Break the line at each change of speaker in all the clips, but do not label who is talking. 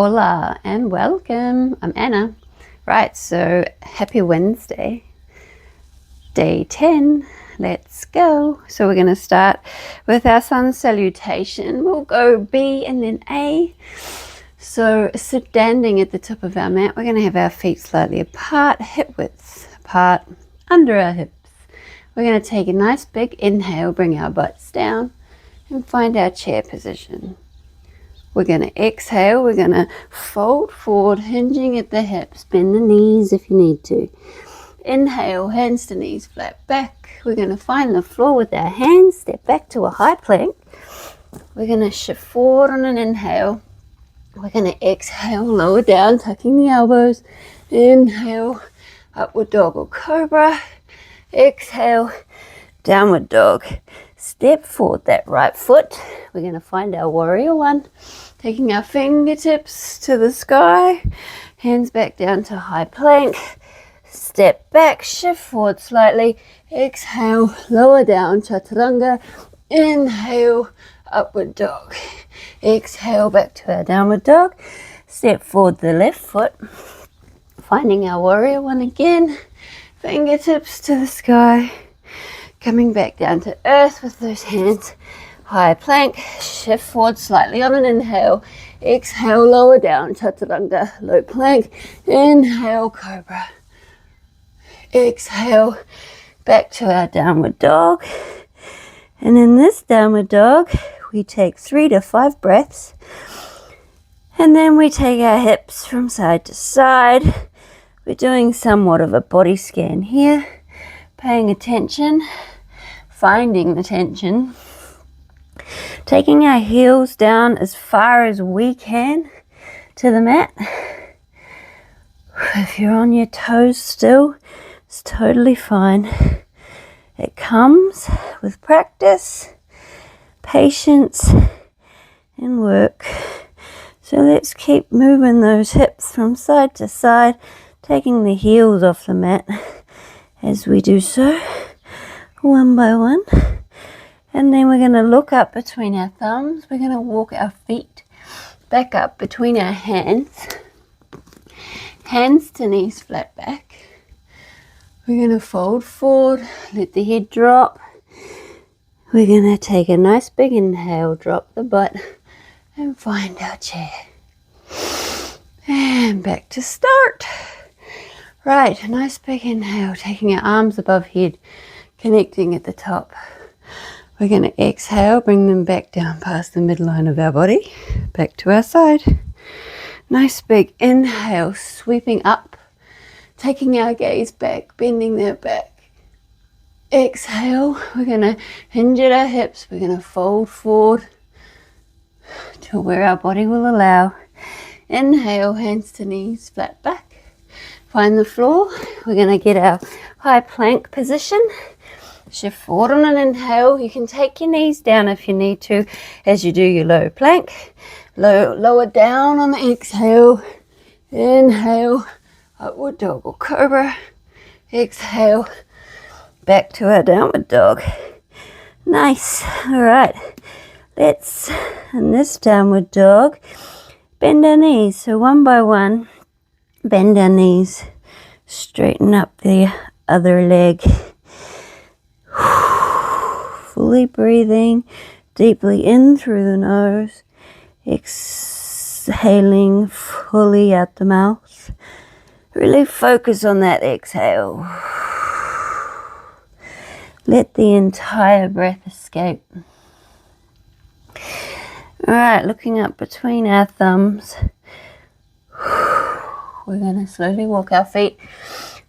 Hola and welcome. I'm Anna. Right, so happy Wednesday. Day 10. Let's go. So we're going to start with our sun salutation. We'll go B and then A. So standing at the top of our mat, we're going to have our feet slightly apart, hip width apart, under our hips. We're going to take a nice big inhale, bring our butts down and find our chair position. We're going to exhale, we're going to fold forward, hinging at the hips, bend the knees if you need to. Inhale, hands to knees, flat back. We're going to find the floor with our hands, step back to a high plank. We're going to shift forward on an inhale. We're going to exhale, lower down, tucking the elbows. Inhale, upward dog or cobra. Exhale, downward dog. Step forward that right foot. We're going to find our warrior one. Taking our fingertips to the sky. Hands back down to high plank. Step back, shift forward slightly. Exhale, lower down, chaturanga. Inhale, upward dog. Exhale, back to our downward dog. Step forward the left foot. Finding our warrior one again. Fingertips to the sky. Coming back down to earth with those hands. High plank, shift forward slightly on an inhale. Exhale, lower down, chaturanga, low plank. Inhale, cobra. Exhale, back to our downward dog. And in this downward dog, we take 3 to 5 breaths. And then we take our hips from side to side. We're doing somewhat of a body scan here. Paying attention, finding the tension, taking our heels down as far as we can to the mat. If you're on your toes still, it's totally fine. It comes with practice, patience, and work. So let's keep moving those hips from side to side, taking the heels off the mat. As we do so, one by one. And then we're going to look up between our thumbs. We're going to walk our feet back up between our hands. Hands to knees flat back. We're going to fold forward, let the head drop. We're going to take a nice big inhale, drop the butt, and find our chair. And back to start. Right, a nice big inhale, taking our arms above head, connecting at the top. We're going to exhale, bring them back down past the midline of our body, back to our side. Nice big inhale, sweeping up, taking our gaze back, bending that back. Exhale, we're going to hinge at our hips, we're going to fold forward to where our body will allow. Inhale, hands to knees, flat back. Find the floor. We're going to get our high plank position. Shift forward on an inhale. You can take your knees down if you need to as you do your low plank. Lower down on the exhale. Inhale, upward dog or cobra. Exhale, back to our downward dog. Nice. All right. Let's, in this downward dog, bend our knees. So one by one. Bend our knees, straighten up the other leg. Fully breathing deeply in through the nose, exhaling fully out the mouth. Really focus on that exhale. Let the entire breath escape. All right, looking up between our thumbs. We're going to slowly walk our feet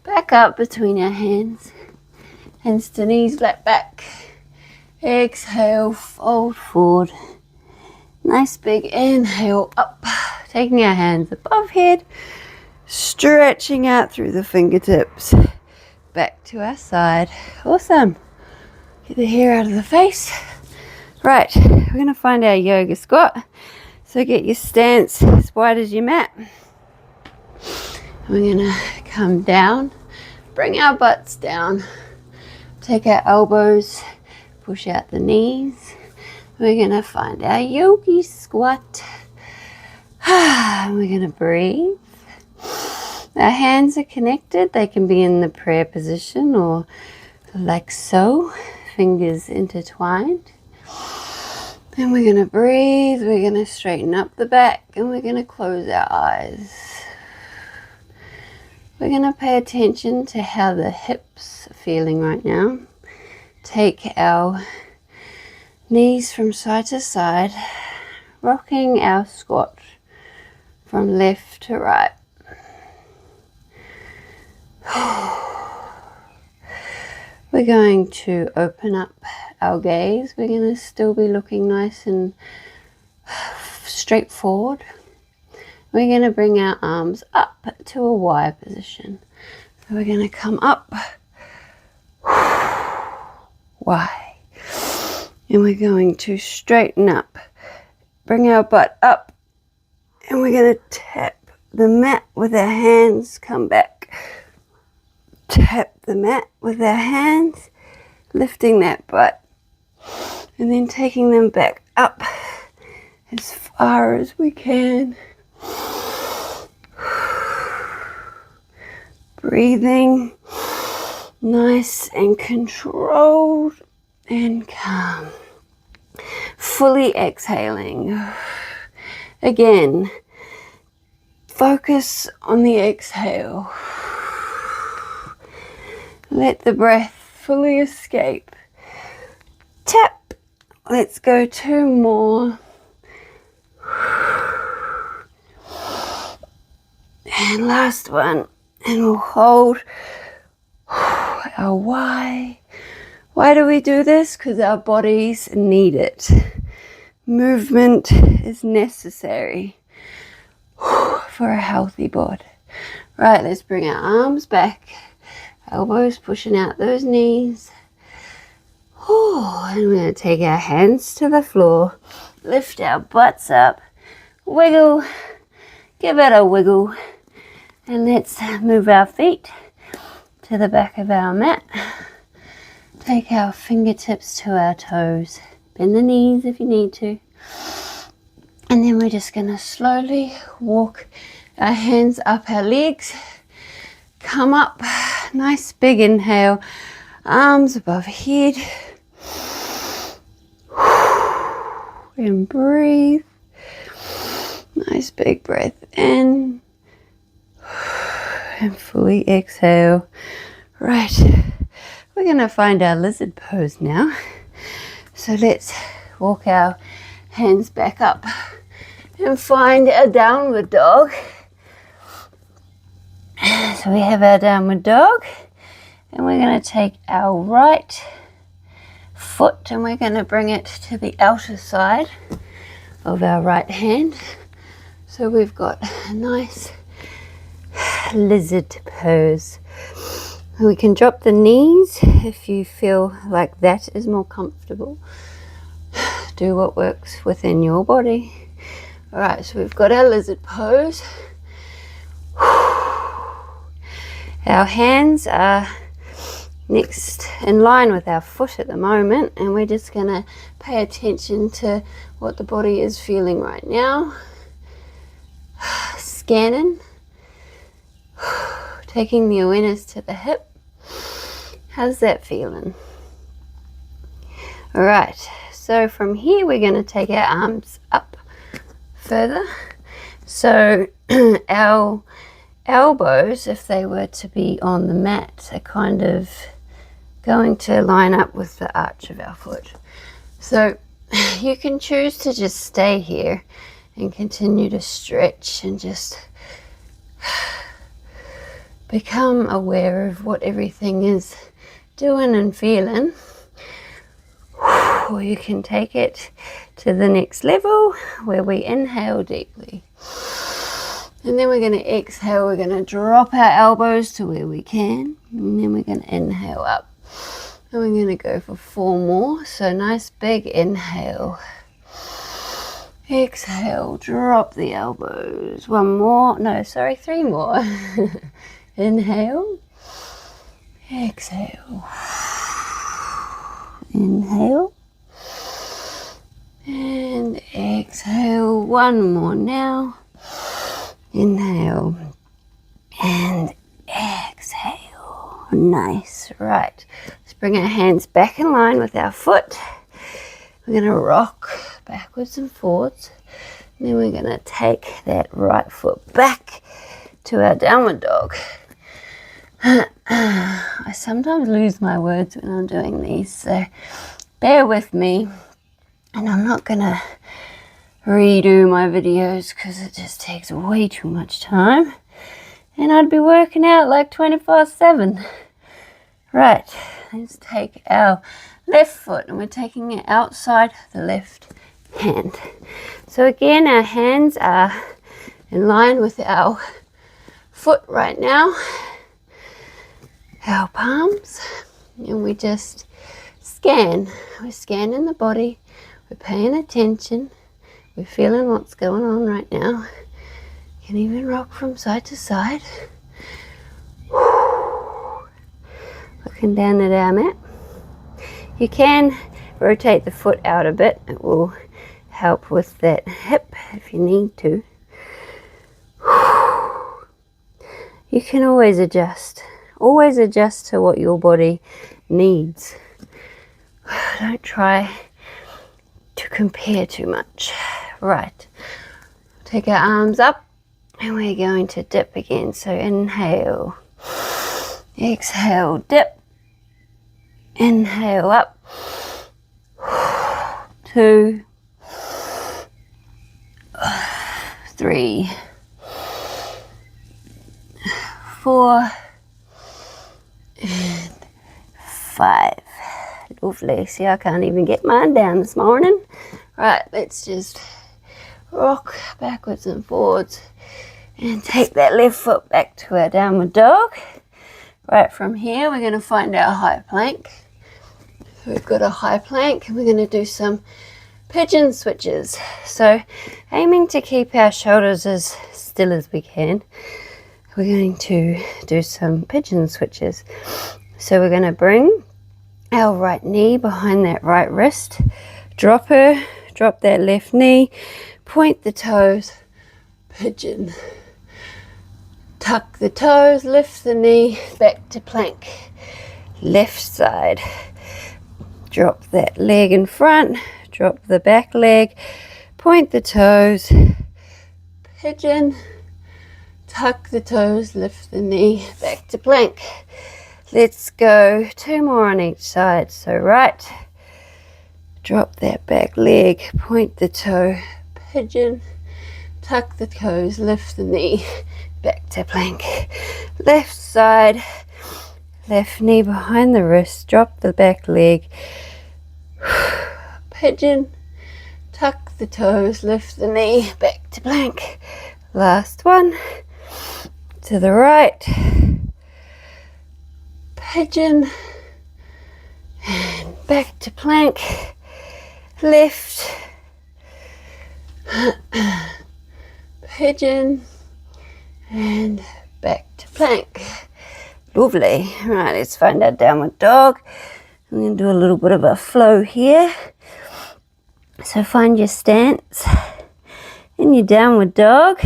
back up between our hands. Hands to knees, flat back. Exhale, fold forward. Nice big inhale up. Taking our hands above head. Stretching out through the fingertips. Back to our side. Awesome. Get the hair out of the face. Right, we're going to find our yoga squat. So get your stance as wide as your mat. We're going to come down, bring our butts down, take our elbows, push out the knees. We're going to find our yogi squat. And we're going to breathe. Our hands are connected. They can be in the prayer position or like so, fingers intertwined. And we're going to breathe. We're going to straighten up the back and we're going to close our eyes. We're going to pay attention to how the hips are feeling right now. Take our knees from side to side, rocking our squat from left to right. We're going to open up our gaze. We're going to still be looking nice and straight forward. We're going to bring our arms up to a Y position. So we're going to come up, Y. And we're going to straighten up. Bring our butt up. And we're going to tap the mat with our hands. Come back. Tap the mat with our hands. Lifting that butt. And then taking them back up as far as we can. Breathing nice and controlled and calm. Fully exhaling. Again, focus on the exhale. Let the breath fully escape. Tap. Let's go 2 more. And last one. And we'll hold our Y. Why do we do this? Because our bodies need it. Movement is necessary for a healthy body. Right, let's bring our arms back. Elbows pushing out those knees. And we're going to take our hands to the floor. Lift our butts up. Wiggle. Give it a wiggle. And let's move our feet to the back of our mat. Take our fingertips to our toes. Bend the knees if you need to. And then we're just going to slowly walk our hands up our legs. Come up. Nice big inhale. Arms above head. And breathe. Nice big breath in. And fully exhale. Right. We're going to find our lizard pose now. So let's walk our hands back up and find a downward dog. So we have our downward dog. And we're going to take our right foot and we're going to bring it to the outer side of our right hand. So we've got a nice lizard pose. We can drop the knees if you feel like that is more comfortable. Do what works within your body. Alright, so we've got our lizard pose. Our hands are next in line with our foot at the moment, and we're just going to pay attention to what the body is feeling right now. Scanning. Taking the awareness to the hip. How's that feeling? All right, so from here we're going to take our arms up further. So our elbows, if they were to be on the mat, are kind of going to line up with the arch of our foot. So you can choose to just stay here and continue to stretch and just become aware of what everything is doing and feeling. Or you can take it to the next level where we inhale deeply. And then we're going to exhale. We're going to drop our elbows to where we can. And then we're going to inhale up. And we're going to go for 4 more. So nice big inhale. Exhale, drop the elbows. 1 more. No, sorry, 3 more. Inhale. Exhale. Inhale. And exhale. 1 more now. Inhale and exhale. Nice. Right. Let's bring our hands back in line with our foot. We're going to rock backwards and forwards. And then we're going to take that right foot back to our downward dog. I sometimes lose my words when I'm doing these, so bear with me. And I'm not going to redo my videos because it just takes way too much time. And I'd be working out like 24/7. Right, let's take our left foot and we're taking it outside the left hand. So again, our hands are in line with our foot right now, our palms, and we just scan. We're scanning the body, we're paying attention, we're feeling what's going on right now. You can even rock from side to side. Looking down at our mat. You can rotate the foot out a bit. It will help with that hip if you need to. You can always adjust to what your body needs. Don't try to compare too much. Right, take our arms up and we're going to dip again. So inhale, exhale, dip, inhale up, 2, 3, 4 and 5. Lovely. See, I can't even get mine down this morning. Right, let's just rock backwards and forwards and take that left foot back to our downward dog. Right, from here we're going to find our high plank. So we've got a high plank and we're going to do some pigeon switches. So aiming to keep our shoulders as still as we can, we're going to do some pigeon switches. So we're going to bring our right knee behind that right wrist, drop that left knee, point the toes, pigeon. Tuck the toes, lift the knee, back to plank. Left side. Drop that leg in front, drop the back leg, point the toes, pigeon. Tuck the toes, lift the knee, back to plank. Let's go 2 more on each side. So right, drop that back leg, point the toe, pigeon. Tuck the toes, lift the knee, back to plank. Left side, left knee behind the wrist, drop the back leg, pigeon, tuck the toes, lift the knee, back to plank. Last one, to the right, pigeon, and back to plank. Lift, pigeon, and back to plank. Lovely. Right, let's find our downward dog. I'm going to do a little bit of a flow here. So find your stance in your downward dog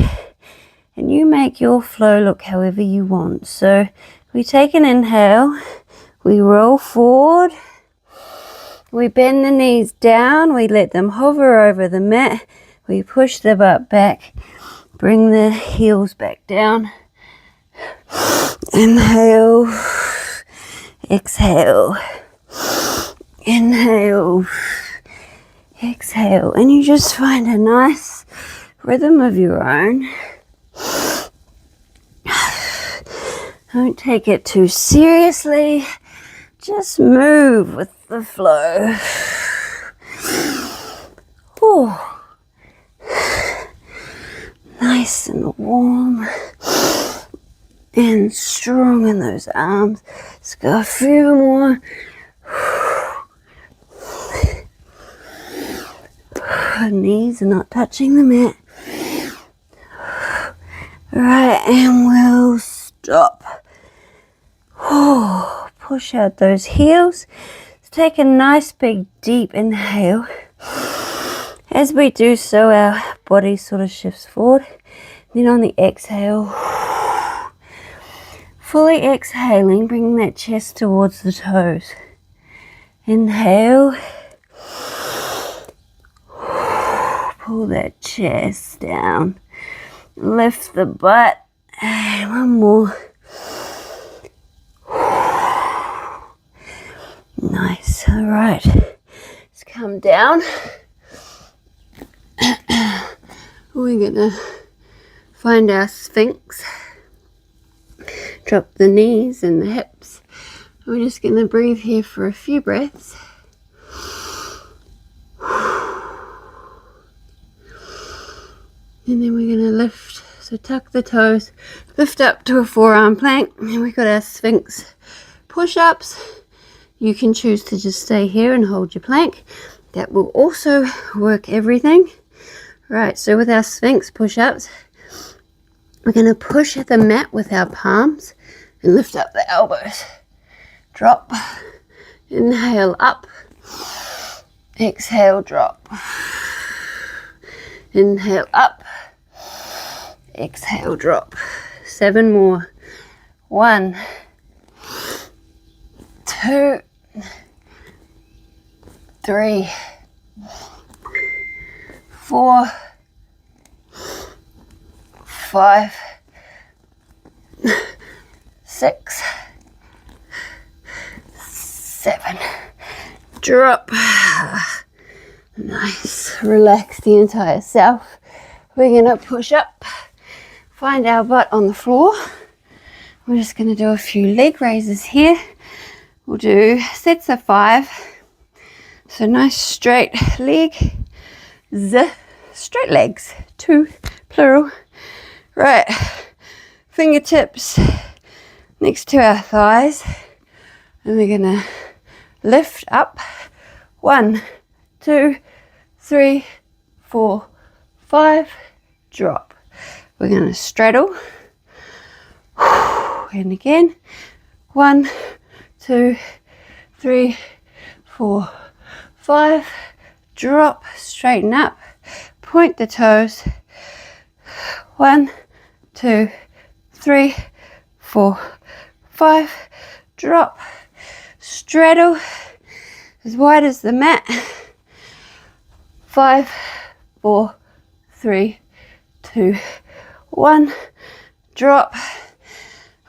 and you make your flow look however you want. So we take an inhale, we roll forward, we bend the knees down, we let them hover over the mat, we push the butt back, bring the heels back down. Inhale, exhale, inhale, exhale, and you just find a nice rhythm of your own. Don't take it too seriously, just move with the flow. Ooh. Nice and warm and strong in those arms. Let's go a few more. Knees are not touching the mat. Right, and we'll stop. Push out those heels. Let's take a nice big deep inhale. As we do so, our body sort of shifts forward. Then on the exhale, fully exhaling, bringing that chest towards the toes. Inhale, pull that chest down, lift the butt, and one more. Nice. All right, let's come down. We're gonna find our Sphinx. Drop the knees and the hips. We're just gonna breathe here for a few breaths. And then we're gonna lift. So tuck the toes, lift up to a forearm plank, and we've got our Sphinx push-ups. You can choose to just stay here and hold your plank. That will also work everything. Right, so with our Sphinx push-ups, we're going to push at the mat with our palms and lift up the elbows. Drop, inhale up, exhale drop. Inhale up, exhale drop. 7 more. 1, 2, 3, 4, 5, 6, 7. Drop. Nice. Relax the entire self. We're going to push up, find our butt on the floor. We're just going to do a few leg raises here. We'll do sets of 5. So nice straight leg. Straight legs. 2 plural. Right. Fingertips next to our thighs. And we're going to lift up. 1, 2, 3, 4, 5. Drop. We're going to straddle. And again. 1, 2, 3, 4, 5. Drop. Straighten up. Point the toes. 1, 2, 3, 4, 5. Drop. Straddle as wide as the mat. 5, 4, 3, 2, 1. Drop.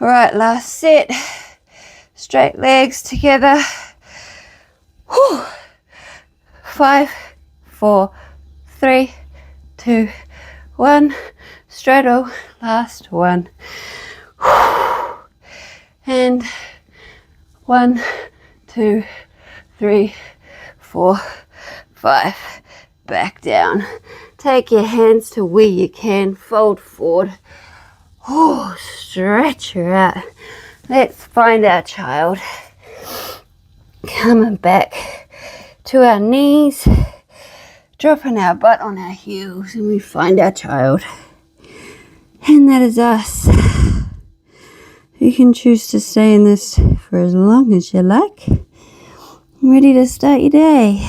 All right, last set. Straight legs together. 5, 4, 3, 2, 1. Straddle. Last one. And 1, 2, 3, 4, 5. Back down. Take your hands to where you can. Fold forward. Stretch her out. Let's find our child. Coming back to our knees. Dropping our butt on our heels. And we find our child. And that is us. You can choose to stay in this for as long as you like. Ready to start your day.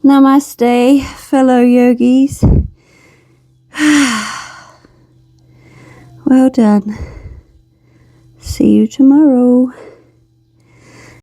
Namaste, fellow yogis. Well done. See you tomorrow.